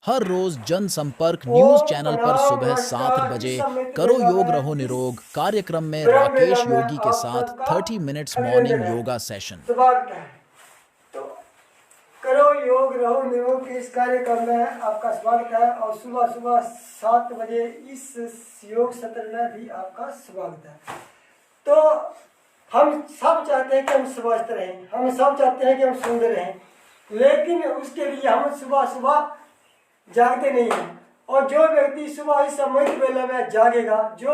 हर रोज जनसंपर्क न्यूज ओम चैनल पर प्रणाम सुबह 7 नमस्कार। बजे इस समय करो बेला योग रहो में इस निरोग कार्यक्रम में ब्रह्म बेला राकेश में योगी के आप साथ सबका 30 मिनट्स अभिनंदन मॉर्निंग है, योगा सेशन। स्वागत है। तो करो योग रहो निरोग के इस कार्यक्रम में आपका स्वागत है और सुबह सुबह 7 बजे इस योग सत्र में भी आपका स्वागत है। तो हम सब चाहते हैं कि हम स्वस्थ रहें, हम सब चाहते हैं कि हम सुंदर रहें, लेकिन उसके लिए हम सुबह सुबह जागते नहीं हैं। और जो व्यक्ति सुबह इस अमृत वेला में जागेगा, जो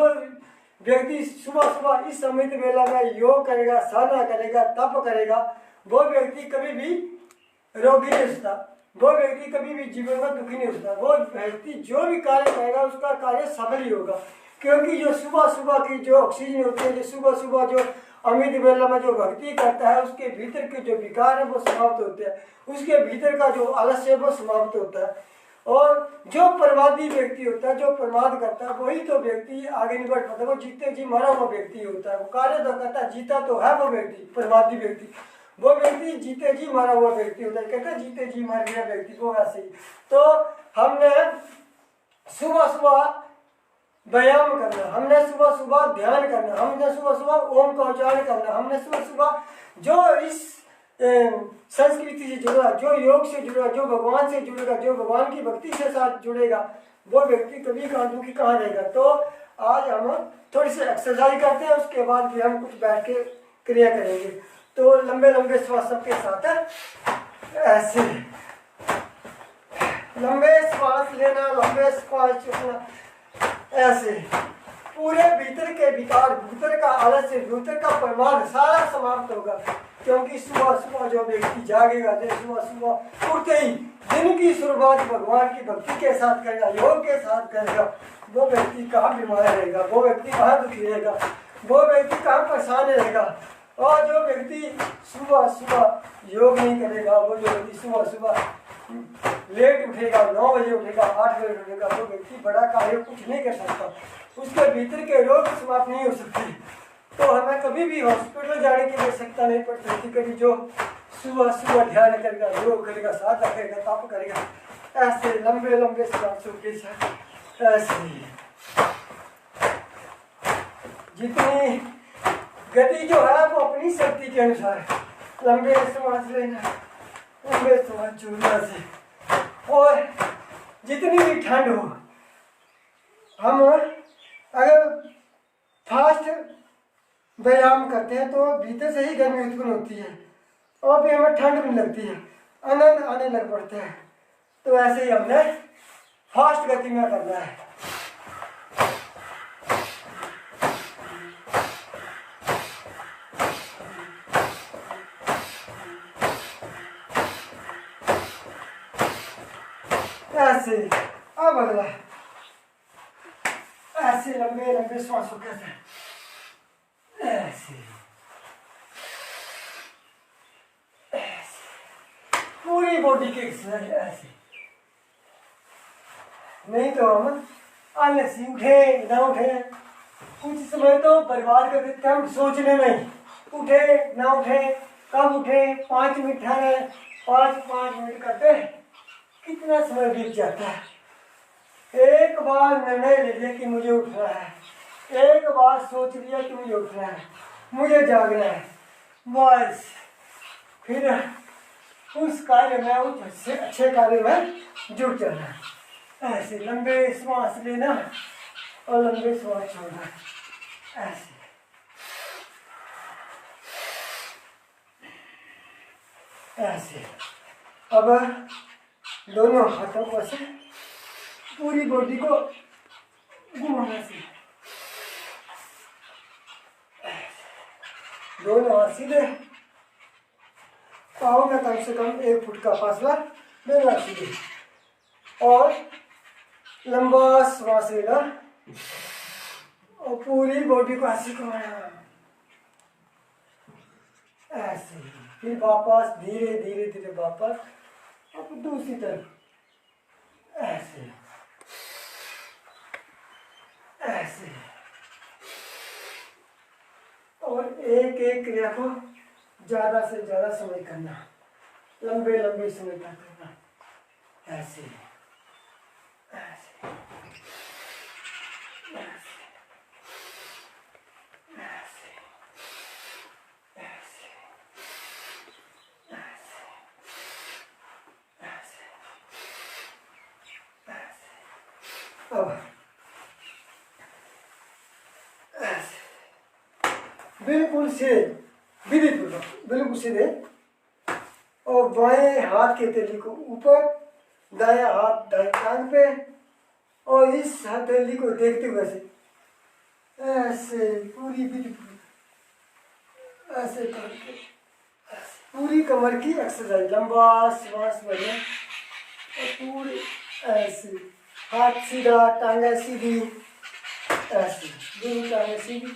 व्यक्ति सुबह सुबह इस अमृत वेला में योग करेगा, साधना करेगा, तप करेगा, वो व्यक्ति कभी भी रोगी नहीं होता, वो व्यक्ति कभी भी जीवन में दुखी नहीं होता। वो व्यक्ति जो भी कार्य करेगा उसका कार्य सफल ही होगा, क्योंकि जो सुबह सुबह की जो ऑक्सीजन होती है, जो सुबह सुबह जो अमृत वेला में जो भक्ति करता है, उसके भीतर के जो विकार है वो समाप्त होते हैं, उसके भीतर का जो आलस्य है वो समाप्त होता है। और जो प्रमादी व्यक्ति होता है, जो प्रमाद करता है, वही तो व्यक्ति आगे नहीं बढ़ पाता। वो जीते जी मरा हुआ व्यक्ति होता है, वो कार्य तो करता है, जीता तो है वो व्यक्ति, प्रमादी व्यक्ति। वो व्यक्ति जीते जी मरा हुआ व्यक्ति होता है, कहते हैं जीते जी मर गया व्यक्ति, वो वैसे ही। तो हमने सुबह सुबह व्यायाम करना, हमने सुबह सुबह ध्यान करना, हमने सुबह सुबह ओम का उच्चारण करना, हमने सुबह सुबह जो इस संस्कृति से जुड़ा, जो योग से जुड़ा, जो भगवान से जुड़ेगा, जो भगवान की भक्ति से साथ जुड़ेगा, वो व्यक्ति कभी कहाँ दुखी कहाँ रहेगा। तो आज हम थोड़ी सी एक्सरसाइज करते हैं, उसके बाद फिर हम कुछ बैठ के क्रिया करेंगे। तो लंबे लंबे श्वास सबके साथ है, ऐसे लंबे श्वास लेना, लंबे श्वास छोड़ना, ऐसे पूरे भीतर के विकार, भीतर का आलस्य, भीतर का प्रमाद सारा समाप्त होगा। क्योंकि सुबह सुबह जो व्यक्ति जागेगा, जो सुबह सुबह उठते ही दिन की शुरुआत भगवान की भक्ति के साथ करेगा, योग के साथ करेगा, वो व्यक्ति कहाँ बीमार रहेगा, वो व्यक्ति कहाँ दुखी रहेगा, वो व्यक्ति कहाँ परेशान रहेगा। और जो व्यक्ति सुबह सुबह योग नहीं करेगा, वो जो व्यक्ति सुबह सुबह लेट उठेगा, 9 बजे उठेगा, 8 बजे उठेगा, वो व्यक्ति बड़ा कार्य कुछ नहीं कर सकता, उसके भीतर के रोग समाप्त नहीं हो सकते। तो हमें कभी भी हॉस्पिटल जाने की आवश्यकता नहीं पड़ती। कभी जो सुबह सुबह ध्यान करेगा, योग करेगा, साधना करेगा, तप करेगा, ऐसे लंबे लंबे सांसों के साथ, ऐसे जितनी गति जो है वो अपनी शक्ति के अनुसार है। लंबे सांस लेना, लंबे सांस छोड़ना से, और जितनी भी ठंड हो, हम अगर फास्ट व्यायाम करते हैं तो भीतर से ही गर्मी उत्पन्न होती है और फिर हमें ठंड भी लगती है, आनंद आने लग पड़ता है। तो ऐसे ही हमने फास्ट गति में करना है। ऐसे अब अगला, ऐसे लंबे लंबे श्वासों के साथ, ऐसे पूरी बॉडी की एक्सरसाइज। ऐसे नहीं तो हम आलसी उठे ना उठे, कुछ समय तो बर्बाद कर देते हैं हम सोचने में, उठे ना उठे, कब उठे, 5 मिनट ठहरे, 5 मिनट करते कितना समय बीत जाता है। एक बार निर्णय ले लिया कि मुझे उठना है, एक बार सोच लिया कि मुझे उठना है, मुझे जागना है, बस फिर उस कार्य में, उस अच्छे कार्य में जुट जाना। ऐसे लंबे श्वास लेना और लंबे श्वास छोड़ना, ऐसे ऐसे। अब दोनों हाथों को से पूरी बॉडी को घुमाना से, दोनों हाथ सीधे, पाँव में कम से कम 1 फुट का फासला देना सीधे, और लंबा श्वास लेना और पूरी बॉडी को ऐसे घुमाना, ऐसे। फिर वापस धीरे धीरे धीरे वापस, अब दूसरी तरफ, ऐसे ऐसे। और एक एक क्रिया को ज्यादा से ज्यादा समय करना, लंबे लंबे समय तक करना, ऐसे अब ऐसे बिल्कुल सीधे, बिल्कुल सीधे, और बाएं हाथ की हथेली को ऊपर, दायां हाथ दाएं टांग पे, और इस हथेली को देखते हुए ऐसे पूरी बिल्कुल ऐसे करके पूरी कमर की एक्सरसाइज, लंबा श्वास बढ़िया, और पूरी ऐसे हाथ सीधा, टांगे सीधी, ऐसे दोनों टांगे सीधी,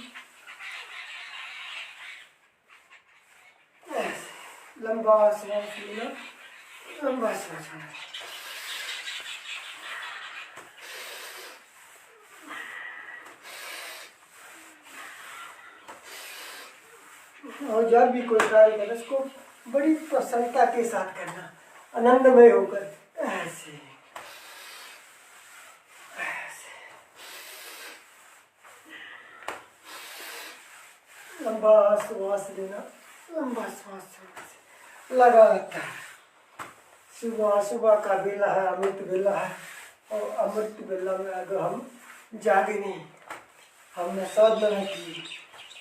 ऐसे लंबा श्वास लेना, लंबा श्वास छोड़ना। और जब भी कोई कार्य करें उसको बड़ी प्रसन्नता के साथ करना, आनंदमय होकर, ऐसे ऐसे लंबा श्वास लेना, लंबा श्वास छोड़ना, लगातार। सुबह सुबह का बेला है, अमृत बेला है, और अमृत बेला में अगर हम जागे नहीं, हमने साधना नहीं की,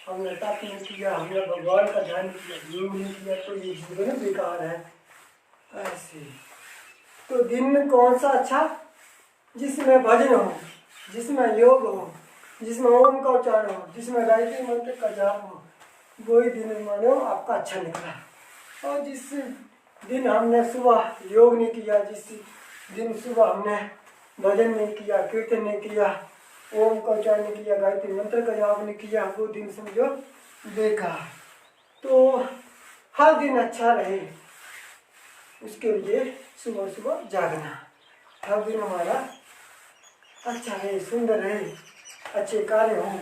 हमने तप नहीं किया, हमने भगवान का ध्यान नहीं किया, योग नहीं किया, तो ये जीवन बेकार है। ऐसे तो दिन में कौन सा अच्छा, जिसमें भजन हो, जिसमें योग हो, जिसमें ओम का उच्चारण हो, जिसमें गायत्री मंत्र का जाप हो, वही दिन मानो आपका अच्छा निकला। और जिस दिन हमने सुबह योग नहीं किया, जिस दिन सुबह हमने भजन नहीं किया, कीर्तन नहीं किया, ओम का उच्चारण नहीं किया, गायत्री मंत्र का जाप नहीं किया, वो दिन समझो बेकार। तो हर दिन अच्छा रहे उसके लिए सुबह सुबह जागना, हर दिन हमारा अच्छा रहे, सुंदर रहे, अच्छे कार्य हों।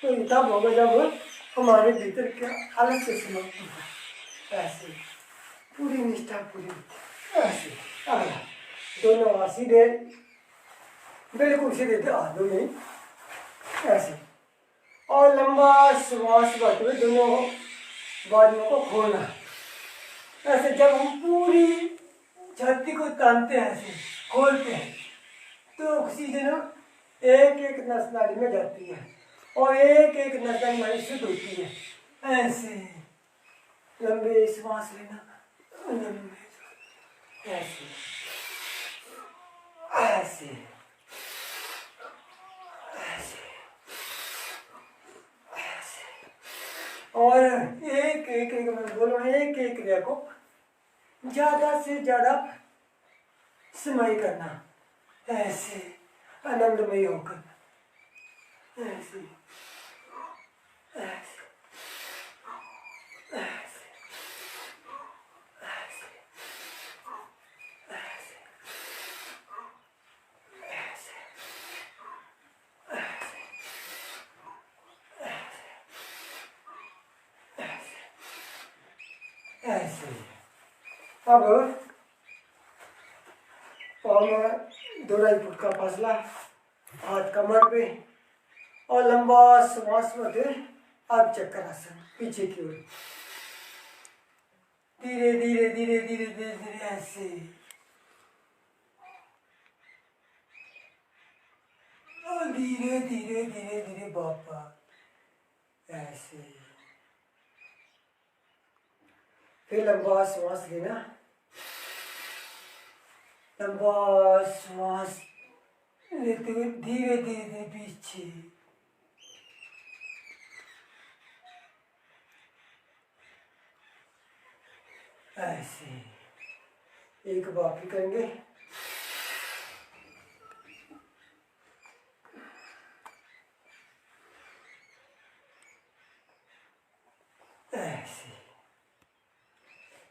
तो ये तब होगा जब हमारे भीतर के अलग से समाप्ति हो, ऐसे पूरी निष्ठा पूरी, ऐसे अगला दोनों हाथ सीधे, बिल्कुल सीधे दोनों ऐसे, और लंबा श्वास भरते हुए दोनों बाजुओं को खोलना। ऐसे जब हम पूरी छाती को तानते हैं, ऐसे खोलते हैं, तो ऑक्सीजन एक एक नस नाड़ी में जाती है, और एक एक नस नाड़ी शुद्ध होती है। ऐसे लंबे श्वास लेना, लंबे ऐसे ऐसे और एक एक मैं बोल रहा हूँ, एक एक क्रिया को ज्यादा से ज्यादा समय करना, ऐसे आनंदमय होकर, ऐसे ऐसे ऐसे ऐसे। अब पाँव में 2-2.5 फुट का फासला, हाथ कमर पे, और लंबा श्वास में अब चक्कर आसन पीछे की ओर, धीरे धीरे धीरे धीरे धीरे धीरे ऐसे, और धीरे धीरे धीरे धीरे वापस ऐसे। फिर लंबा श्वास लेना, लंबा श्वास लेते हुए धीरे धीरे पीछे, ऐसे एक बार फिर करेंगे। ऐसे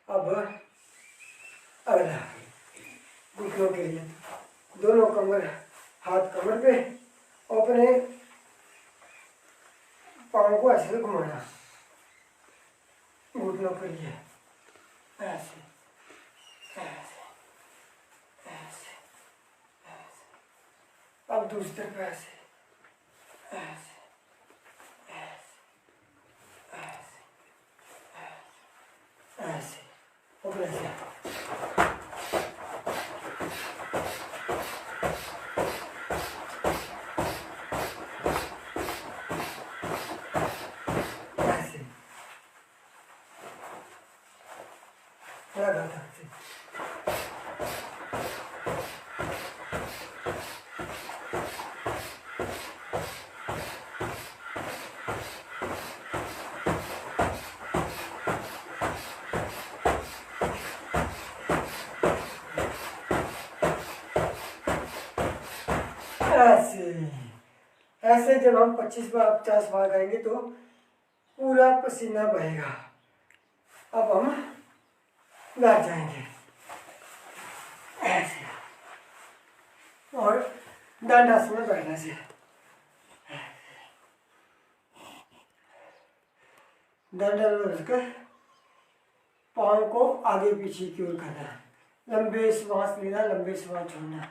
अब अगला घुटनों के लिए दोनों कमर, हाथ कमर पे, और अपने पाँव को ऐसे घुमाना घुटनों के लिए, ऐसे ऐसे ऐसे ऐसे। अब दूसरी तरफ ऐसे ऐसे ऐसे ऐसे ऐसे, और ऐसे ऐसे ऐसे जब हम 25 बार 50 बार करेंगे तो पूरा पसीना बहेगा। अब हम बैठ जाएंगे ऐसे, और दंडासन में बैठने से दंडासन में बैठकर पाँव को आगे पीछे की ओर करना, लंबे श्वास लेना, लंबे श्वास छोड़ना।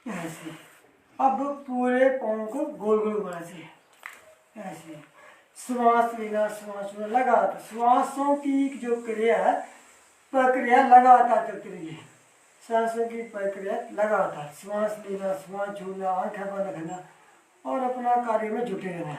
ऐसे अब पूरे पाँव को गोल गोल घुमाना से ऐसे श्वास लेना, श्वास छोड़ना लगातार। श्वासों की जो क्रिया है, प्रक्रिया लगातार चलती रहिए। सांसों की प्रक्रिया लगातार, श्वास लेना, श्वास छोड़ना, आंखें बंद रखना और अपना कार्य में जुटे रहना।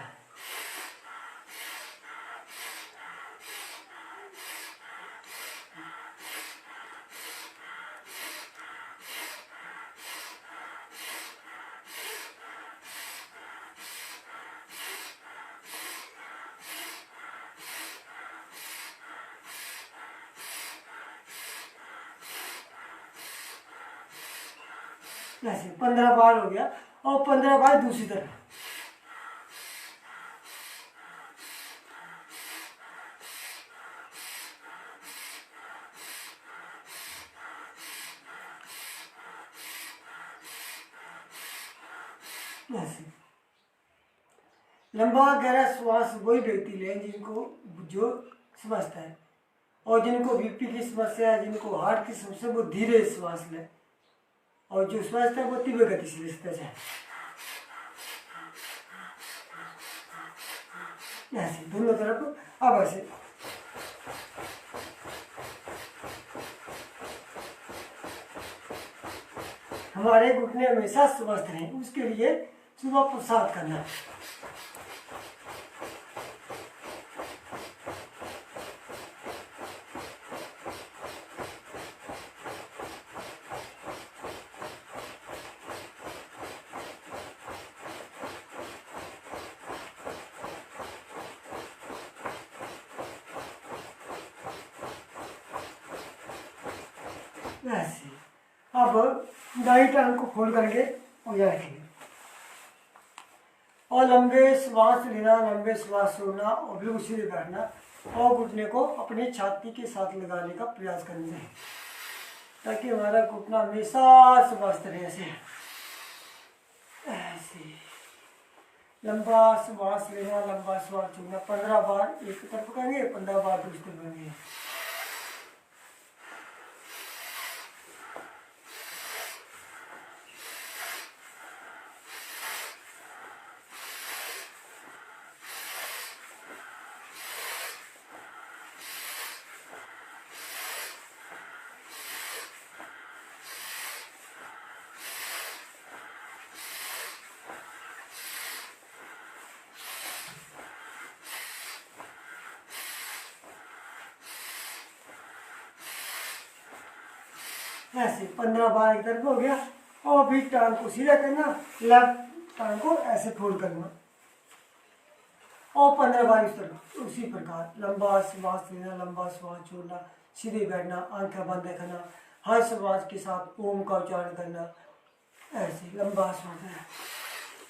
ऐसे 15 बार हो गया, और 15 बार दूसरी तरफ। ऐसे लंबा गहरा श्वास वही व्यक्ति ले जिनको जो समझता है, और जिनको बीपी की समस्या है, जिनको हार्ट की समस्या, वो धीरे श्वास ले, और जो स्वस्थ है वो तीव्र गति से ले जाए। ऐसे दोनों तरफ। अब ऐसे हमारे घुटने हमेशा स्वस्थ रहें, उसके लिए सुबह प्रसाद करना। ऐसे अब दाई टांग को खोल करके पूजा रखेंगे, और लंबे श्वास लेना, लंबे श्वास छोड़ना, और बिल्कुल सीधे बैठना, और घुटने को अपने छाती के साथ लगाने का प्रयास करना है, ताकि हमारा घुटना हमेशा स्वस्थ रहे। ऐसे लंबा श्वास लेना, लंबा श्वास छोड़ना। 15 बार एक तरफ करेंगे, 15 बार दूसरी तरफ करेंगे। ऐसे 15 बार एक तरफ हो गया, और भी टांग को सीधा करना, लेफ्ट टांग को ऐसे फोल्ड करना, और 15 बार इस तरफ। उसी प्रकार लंबा श्वास लेना, लंबा श्वास छोड़ना, सीधे बैठना, आंखें बंद रखना, हर श्वास के साथ ओम का उच्चारण करना। ऐसे लंबा श्वास लेना।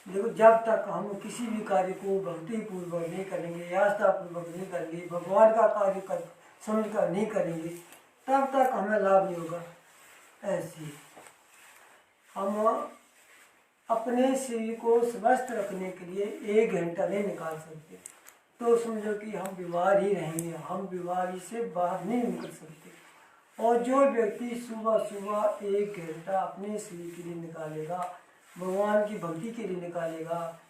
देखो, जब तक हम किसी भी कार्य को भक्तिपूर्वक नहीं करेंगे, आस्थापूर्वक नहीं करेंगे, भगवान का कार्य कर समझकर नहीं करेंगे, तब तक हमें लाभ नहीं होगा। ऐसे हम अपने शरीर को स्वस्थ रखने के लिए 1 घंटा नहीं निकाल सकते, तो समझो कि हम बीमार ही रहेंगे, हम बीमारी से बाहर नहीं निकल सकते। और जो व्यक्ति सुबह सुबह 1 घंटा अपने शरीर के लिए निकालेगा, भगवान की भक्ति के लिए निकालेगा,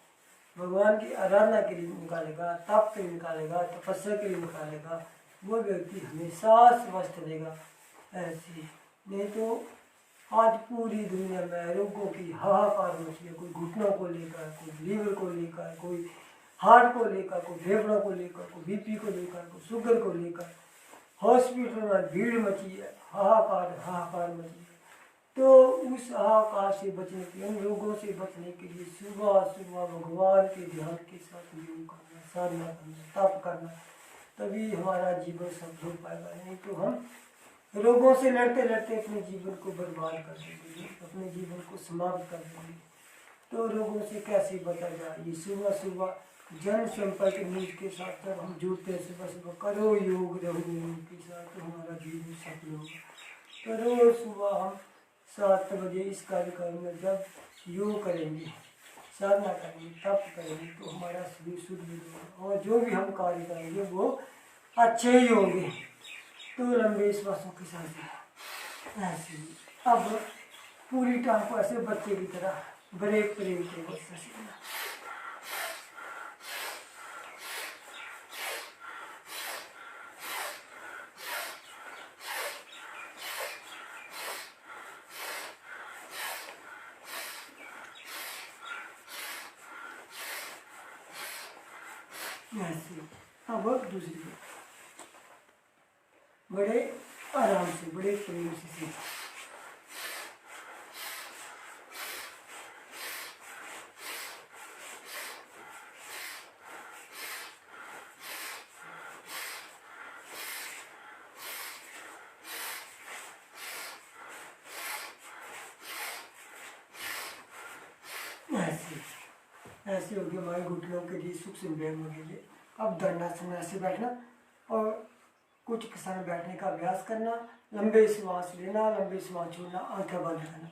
भगवान की आराधना के लिए निकालेगा, तप के लिए निकालेगा, तपस्या के लिए निकालेगा, वो व्यक्ति हमेशा स्वस्थ रहेगा। ऐसे नहीं तो आज पूरी दुनिया में रोगों की हाहाकार मची है। कोई घुटनों को लेकर, कोई लीवर को लेकर, कोई हार्ट को लेकर, कोई फेफड़ों को लेकर, कोई बीपी को लेकर, कोई शुगर को लेकर हॉस्पिटल में भीड़ मची है, हाहाकार हाहाकार मची है। तो उस हाहाकार से बचने के लिए, उन रोगों से बचने के लिए सुबह सुबह भगवान के ध्यान के साथ योग करना, साधना करना, तप करना, तभी हमारा जीवन सफल हो पाएगा। नहीं तो हम रोगों से लड़ते लड़ते अपने जीवन को बर्बाद कर देंगे, अपने जीवन को समाप्त कर देंगे। तो रोगों से कैसे बचा जाए, ये सुबह सुबह जन संपर्क न्यूज के साथ जब हम जुड़ते हैं, सुबह सुबह करो योग रहो योग के साथ, तो हमारा जीवन सफल होगा। तो रोज सुबह हम 7 बजे इस कार्यक्रम में जब योग करेंगे, साधना करेंगे, तप करेंगे, तो हमारा शरीर शुद्ध होगा और जो भी हम कार्य करेंगे वो अच्छे ही होंगे। तो लंबे श्वासों के साथ ऐसे ही अब पूरी टांग को ऐसे बच्चे की तरह बड़े प्रेम के बस ऐसे ऐसे। अब दूसरी बड़े आराम से, बड़े प्रेम से सीखो। ऐसे ऐसे हो गया हमारे घुटनों के लिए सूक्ष्म व्यायाम के लिए। अब दंडासन ऐसे बैठना और कुछ समय बैठने का अभ्यास करना, लंबे श्वास लेना, लंबे श्वास छोड़ना, आंखें बंद करना।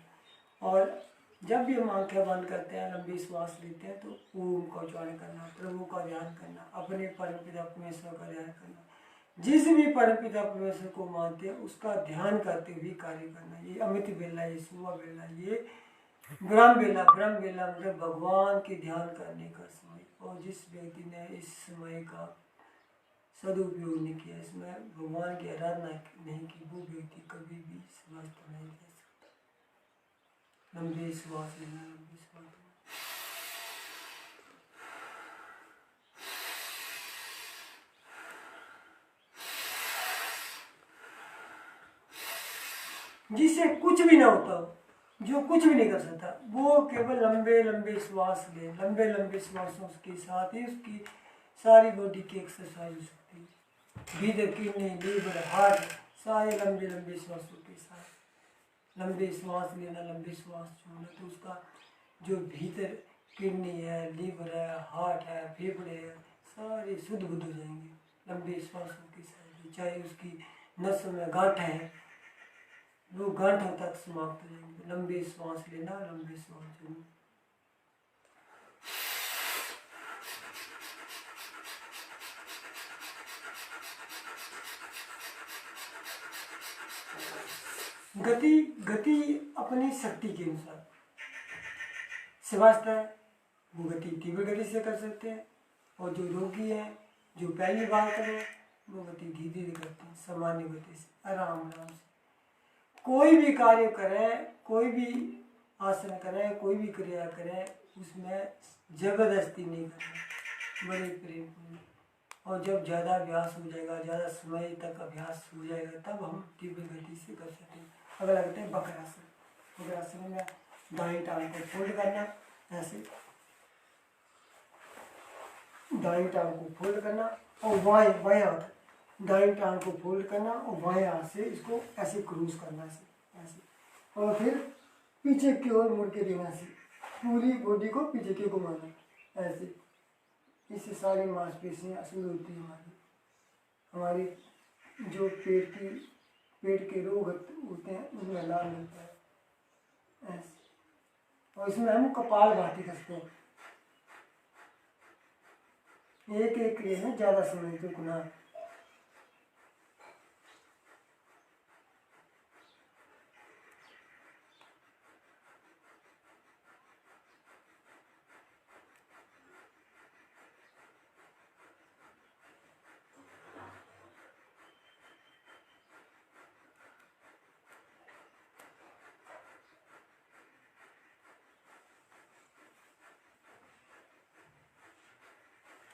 और जब भी हम आंखें बंद करते हैं, लंबी श्वास लेते हैं, तो ओम का उच्चारण करना, प्रभु का ध्यान करना, अपने परमपिता परमेश्वर का ध्यान करना। जिस भी परमपिता परमेश्वर को मानते हैं उसका ध्यान करते हुए कार्य करना। ये अमित बेला, ये सुबह बेला, ये ब्रह्म बेला मतलब भगवान के ध्यान करने का समय। और जिस व्यक्ति ने इस समय का सदुपयोग नहीं किया, इसमें भगवान की आराधना नहीं की, वो व्यक्ति कभी भी स्वस्थ नहीं रह सकता। लंबे श्वास लेना, लंबे श्वास लेना। जिससे कुछ भी ना होता हो, जो कुछ भी नहीं कर सकता, वो केवल लंबे लंबे श्वास ले। लंबे लंबे श्वासों के साथ ही उसकी सारी बॉडी की एक्सरसाइज हो सकती है। भीतर किडनी, लीवर, हार्ट, सारे लंबे लंबे श्वासों के साथ लंबे श्वास लेना, लंबे श्वास छोड़ना, तो उसका जो भीतर किडनी है, लीवर है, हार्ट है, फेफड़े है, सारे शुद्ध बुद्ध हो जाएंगे लंबे श्वासों के साथ। चाहे उसकी नसों में गांठ है, वो गांठ तक समाप्त हो जाएंगे। लंबे श्वास लेना, लंबे श्वास छोड़ना। गति अपनी शक्ति के अनुसार स्वस्थ है वो गति तीव्र गति से कर सकते हैं, और जो रोगी है, जो पहली बार करें, वो गति धीरे धीरे करते हैं, सामान्य गति से, आराम आराम से। कोई भी कार्य करें, कोई भी आसन करें, कोई भी क्रिया करें, उसमें जबरदस्ती नहीं करना, बड़े प्रेम पूर्ण। और जब ज़्यादा अभ्यास हो जाएगा, ज़्यादा समय तक अभ्यास हो जाएगा, तब हम तीव्र गति से कर सकते हैं। अगला करते हैं वक्रासन। वक्रासन में दाएं टांग को फोल्ड करना, ऐसे दाएं टांग को फोल्ड करना और बाएं हाथ दाएं टांग को फोल्ड करना और बाएं हाथ से इसको ऐसे क्रूज करना, ऐसे और फिर पीछे की ओर मुड़ के देना, ऐसे पूरी बॉडी को पीछे की ओर घुमाना, ऐसे। इससे सारी मांसपेशियाँ शुद्ध होती है। हमारी जो पेट के रोग होते हैं उनमें लाभ मिलता है, ऐसे। और इसमें हम कपालभाति करते हैं, एक एक क्रिया में ज़्यादा समय तो गुना।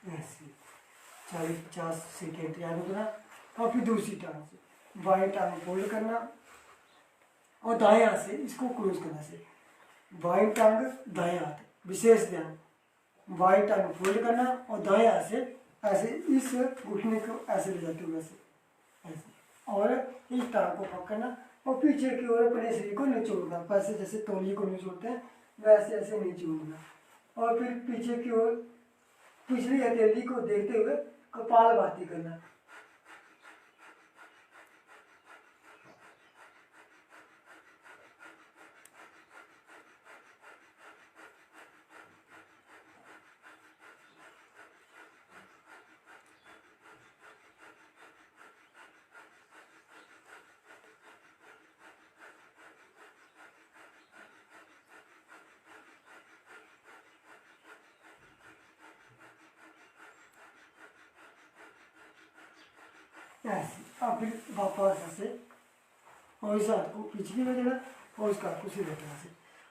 ऐसे 40-50 सेकेंड याद रखना। और फिर दूसरी टांग से बाएं टांग फोल्ड करना और दाएं हाथ से इसको क्लोज करना से, बाएं टांग दाएं हाथ, विशेष ध्यान, बाएं टांग फोल्ड करना और दाएं हाथ से ऐसे इस घुटने को ऐसे ले जाते हुए ऐसे ऐसे, और इस टांग को पकड़ना और पीछे की ओर अपने शरीर को निचोड़ना, वैसे जैसे तौलिए को निचोड़ते हैं वैसे ऐसे निचोड़ना, और फिर पीछे की ओर पिछली हथेली को देखते हुए कपालभाति करना। ऐसे अब फिर वापस ऐसे, और इस हाथ को पीछे की देना और इसका हाथ को सीधे रखना से,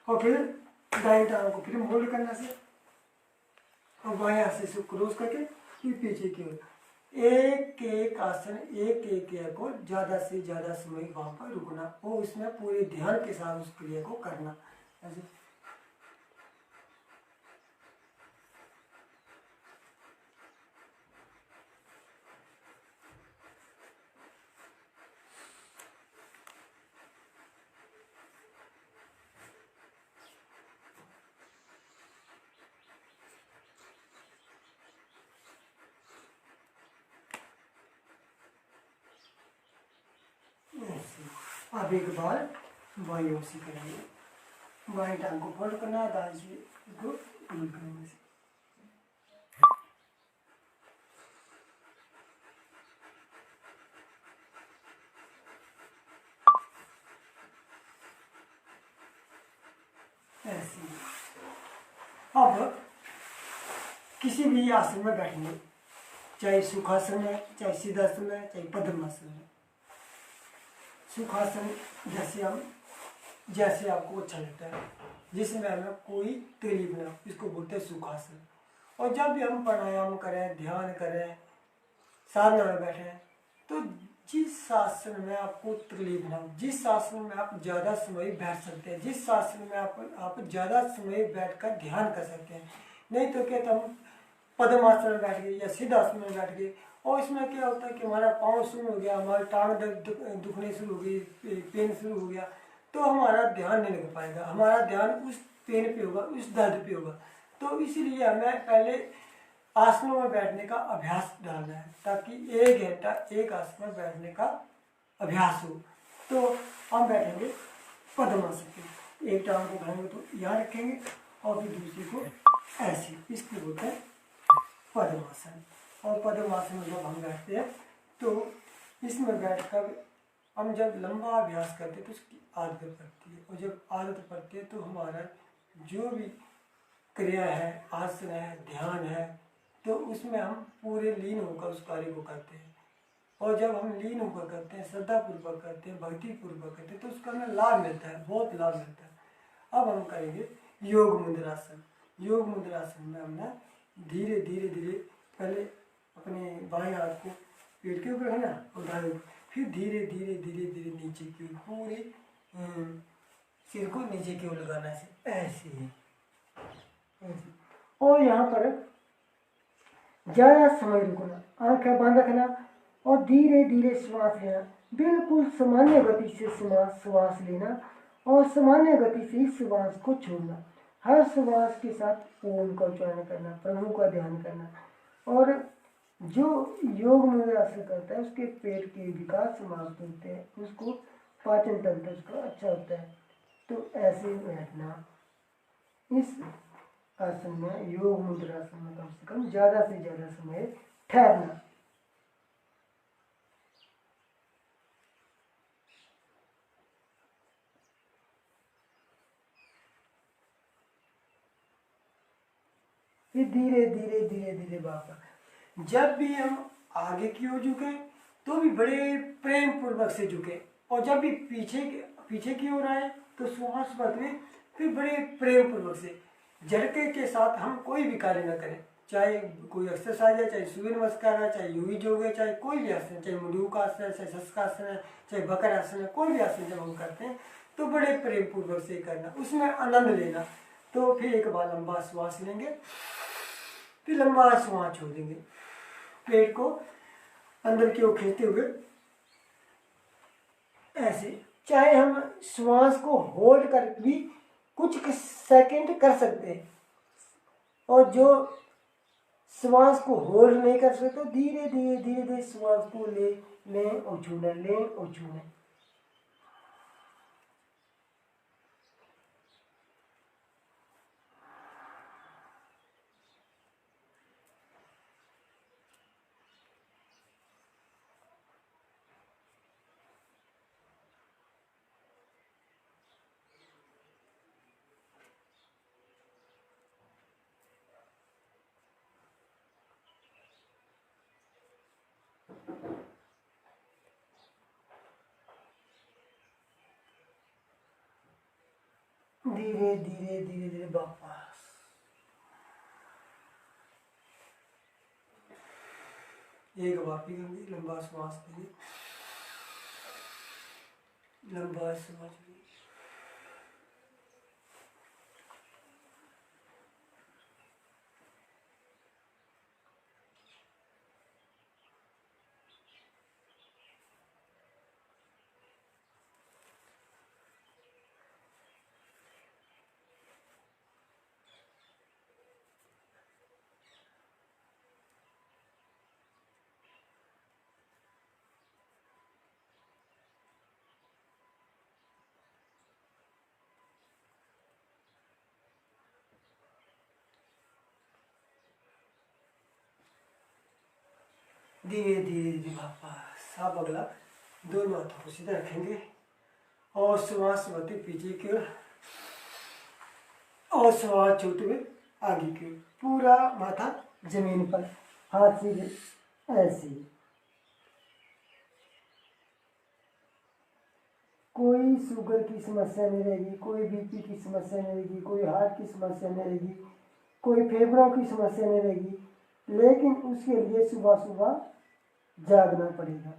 और फिर दाएं टांग को फिर मोल्ड करना से, और बाएं हाथ से इसको क्रॉस करके फिर पीछे की ओर एक एक आसन, एक एक को ज़्यादा से ज़्यादा समय वहाँ पर रुकना और उसमें पूरे ध्यान के साथ उस क्रिया को करना। ऐसे अब एक बार बाई ओर से करेंगे, बाएं टांग को फोल्ड करना, दाएं से इसको उलट करेंगे। ऐसे अब किसी भी आसन में बैठेंगे, चाहे सुखासन है, चाहे सीधासन है, चाहे पद्मासन है। सुखासन जैसे आपको अच्छा लगता है, जिसमें हमें कोई तकलीफ ना, इसको बोलते हैं सुखासन। और जब भी हम प्राणायाम करें, ध्यान करें, साधना में बैठें, तो जिस आसन में आपको तकलीफ ना हो, जिस आसन में आप ज़्यादा समय बैठ सकते हैं, जिस आसन में आप ज़्यादा समय बैठकर ध्यान कर सकते हैं। नहीं तो क्या हम पद्मासन में बैठ गए या सिद्धासन में बैठ गए, और इसमें क्या होता है कि हमारा पाँव शुरू हो गया, हमारी टांग दुखने शुरू हो गई, पेन शुरू हो गया, तो हमारा ध्यान नहीं लग पाएगा, हमारा ध्यान उस पेन पे होगा, उस दर्द पे होगा। तो इसीलिए हमें पहले आसनों में बैठने का अभ्यास डालना है, ताकि 1 घंटा एक आसन में बैठने का अभ्यास हो। तो हम बैठेंगे पद्मासन पे, एक टांग को उठाएंगे तो यहाँ रखेंगे और फिर दूसरी को ऐसे, इसको बोलते हैं पद्मासन। और पद्मासन में जब हम बैठते हैं तो इसमें बैठकर हम जब लंबा अभ्यास करते हैं तो उसकी आदत पड़ती है, और जब आदत पड़ती है तो हमारा जो भी क्रिया है, आसन है, ध्यान है, तो उसमें हम पूरे लीन होकर उस कार्य को करते हैं। और जब हम लीन होकर करते हैं, श्रद्धापूर्वक करते हैं, भक्तिपूर्वक करते हैं, तो उसका हमें लाभ मिलता है, बहुत लाभ मिलता है। अब हम करेंगे योग मुद्रासन। योग मुद्रासन में हमने धीरे धीरे धीरे पहले अपने बाएं हाथ को पेट के ऊपर रखना और दाएं, फिर धीरे धीरे धीरे धीरे नीचे की ओर पूरे सिर को नीचे की ओर लगाना है, ऐसे ही ऐसे। और यहाँ पर ज़्यादा समय रुकना, आंखें बंद रखना और धीरे धीरे श्वास लेना, बिल्कुल सामान्य गति से श्वास लेना और सामान्य गति से इस श्वास को छोड़ना। हर श्वास के साथ ओम का उच्चारण करना, प्रभु का ध्यान करना। और जो योग मुद्रा से करता है उसके पेट के विकास समाप्त होते हैं, उसको पाचन तंत्र उसका अच्छा होता है। तो ऐसे बैठना, इस आसन में, योग मुद्रासन में कम से कम ज़्यादा से ज़्यादा समय ठहरना। फिर धीरे धीरे धीरे धीरे वापस। जब भी हम आगे की ओर झुके तो भी बड़े प्रेम पूर्वक से झुके, और जब भी पीछे की ओर आए तो श्वास भरते फिर बड़े प्रेम पूर्वक से, झटके के साथ हम कोई भी कार्य न करें, चाहे कोई एक्सरसाइज है, चाहे सूर्य नमस्कार है, चाहे योगी योग है, चाहे कोई भी आसन है, चाहे मुंडूक आसन है, चाहे शस्त्रासन है, चाहे बकर आसन है, कोई भी आसन जब हम करते हैं तो बड़े प्रेम पूर्वक से करना, उसमें आनंद लेना। तो फिर एक बार लंबा श्वास लेंगे, फिर लंबा श्वास छोड़ेंगे, पेट को अंदर की ओर खींचते हुए ऐसे। चाहे हम श्वास को होल्ड कर भी कुछ सेकंड कर सकते हैं, और जो श्वास को होल्ड नहीं कर सकते तो धीरे धीरे धीरे धीरे श्वास को लें और छोड़ें, लें और छोड़ें। धीरे धीरे धीरे धीरे वापस। एक बार फिर लंबा श्वास लेंगे, लंबा श्वास लेंगे, धीरे धीरे धीरे वापस। अब अगला दोनों हाथों को सीधा रखेंगे और श्वास बढ़ते पीछे की ओर और श्वास छोड़ते हुए आगे की ओर, पूरा माथा जमीन पर, हाथ सीधे ऐसे। कोई शुगर की समस्या नहीं रहेगी, कोई बीपी की समस्या नहीं रहेगी, कोई हार्ट की समस्या नहीं रहेगी, कोई फेफड़ों की समस्या नहीं रहेगी। लेकिन उसके लिए सुबह सुबह जागना पड़ेगा,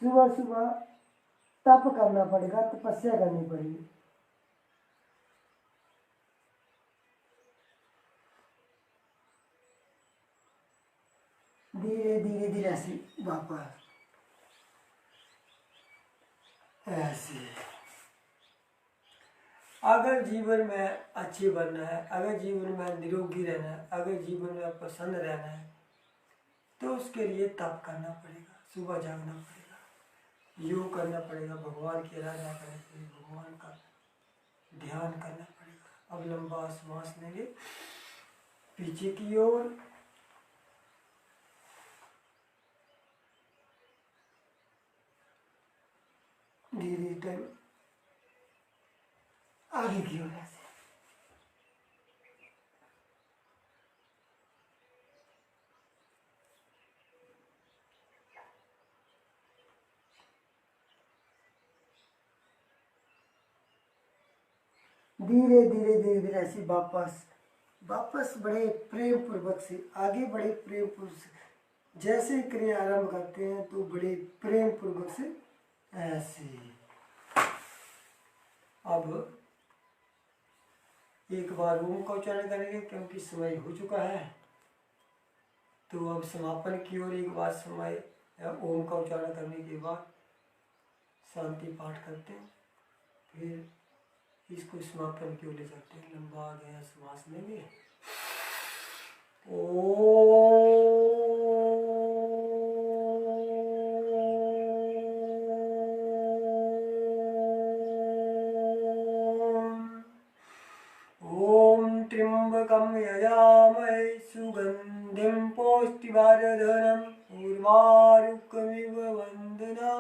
सुबह सुबह तप करना पड़ेगा, तपस्या करनी पड़ेगी। धीरे धीरे धीरे ऐसे वापस ऐसे। अगर जीवन में अच्छे बनना है, अगर जीवन में निरोगी रहना है, अगर जीवन में प्रसन्न रहना है, तो उसके लिए तप करना पड़ेगा, सुबह जागना पड़ेगा, योग करना पड़ेगा, भगवान की आराधना करनी पड़ेगी, भगवान का ध्यान करना पड़ेगा। अब लंबा श्वास लेंगे पीछे की ओर, धीरे टाइम आगे की ओर ऐसे। धीरे धीरे धीरे धीरे ऐसे वापस वापस बड़े प्रेम पूर्वक से आगे, बड़े प्रेम पूर्वक से जैसे क्रिया आरंभ करते हैं तो बड़े प्रेम पूर्वक से ऐसे। अब एक बार ओम का उच्चारण करेंगे क्योंकि समय हो चुका है, तो अब समापन की ओर एक बार समय ओम का उच्चारण करने के बाद शांति पाठ करते हैं, फिर इसको समापन की ओर ले जाते हैं। लंबा गहरा श्वास लेंगे, ओम त्र्यंबकं यजामहे सुगंधिं पुष्टिवर्धनम् उर्वारुकमिव वन्दना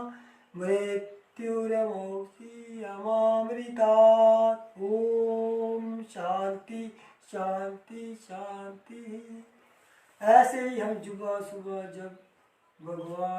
मृत्युर्मोक्षयमामृतात्। ओम शांति शांति शांति। ऐसे ही हम सुबह सुबह जब भगवान